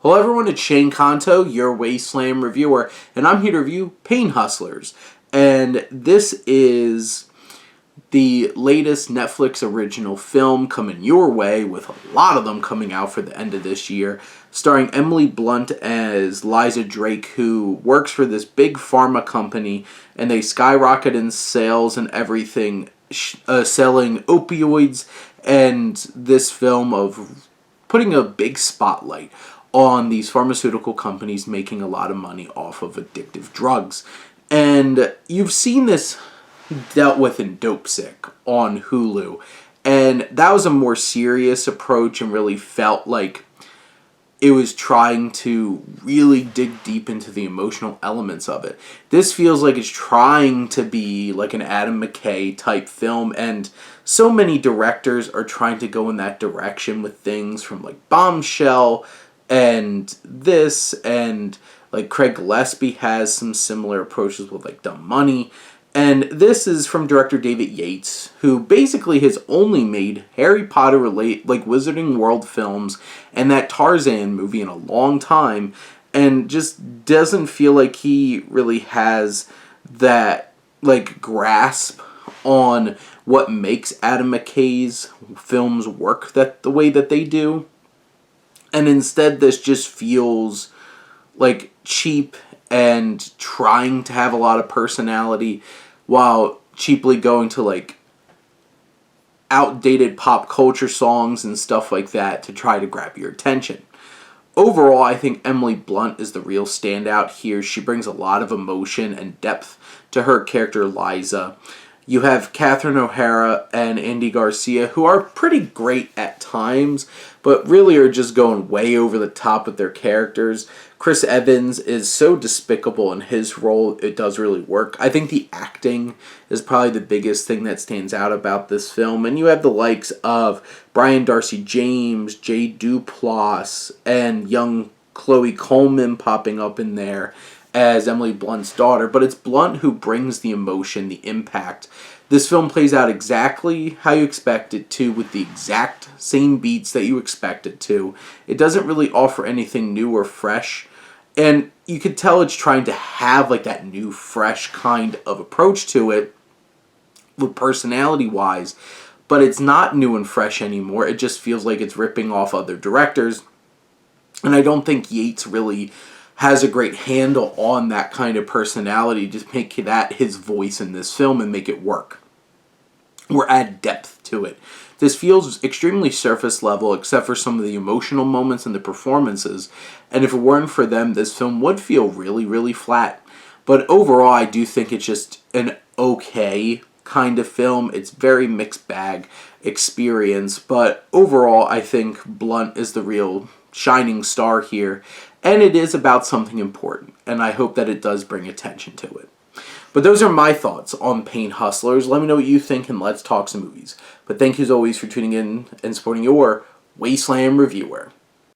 Hello everyone, it's Shane Kanto, your Wasteland reviewer, and I'm here to review Pain Hustlers. And this is the latest Netflix original film coming your way, with a lot of them coming out for the end of this year, starring Emily Blunt as Liza Drake, who works for this big pharma company, and they skyrocket in sales and everything, selling opioids, and this film of putting a big spotlight on these pharmaceutical companies making a lot of money off of addictive drugs. And you've seen this dealt with in Dope Sick on Hulu. And that was a more serious approach and really felt like it was trying to really dig deep into the emotional elements of it. This feels like it's trying to be like an Adam McKay type film, and so many directors are trying to go in that direction with things from like Bombshell and this, and like Craig Gillespie has some similar approaches with like Dumb Money. And this is from director David Yates, who basically has only made Harry Potter like Wizarding World films and that Tarzan movie in a long time, and just doesn't feel like he really has that like grasp on what makes Adam McKay's films work the way that they do. And instead this just feels like cheap and trying to have a lot of personality while cheaply going to like outdated pop culture songs and stuff like that to try to grab your attention. Overall, I think Emily Blunt is the real standout here. She brings a lot of emotion and depth to her character Liza. You have Catherine O'Hara and Andy Garcia, who are pretty great at times, but really are just going way over the top with their characters. Chris Evans is so despicable in his role, it does really work. I think the acting is probably the biggest thing that stands out about this film. And you have the likes of Brian Darcy James, Jay Duplass, and young Chloe Coleman popping up in there as Emily Blunt's daughter, but it's Blunt who brings the emotion, the impact. This film plays out exactly how you expect it to, with the exact same beats that you expect it to. It doesn't really offer anything new or fresh, and you could tell it's trying to have like that new, fresh kind of approach to it, with personality-wise, but it's not new and fresh anymore. It just feels like it's ripping off other directors, and I don't think Yates really has a great handle on that kind of personality. Just make that his voice in this film and make it work, or add depth to it. This feels extremely surface level, except for some of the emotional moments and the performances, and if it weren't for them, this film would feel really, really flat. But overall, I do think it's just an okay kind of film. It's very mixed bag experience, but overall, I think Blunt is the real shining star here, and it is about something important, and I hope that it does bring attention to it. But those are my thoughts on Pain Hustlers. Let me know what you think, and let's talk some movies. But thank you as always for tuning in and supporting your Wasteland reviewer.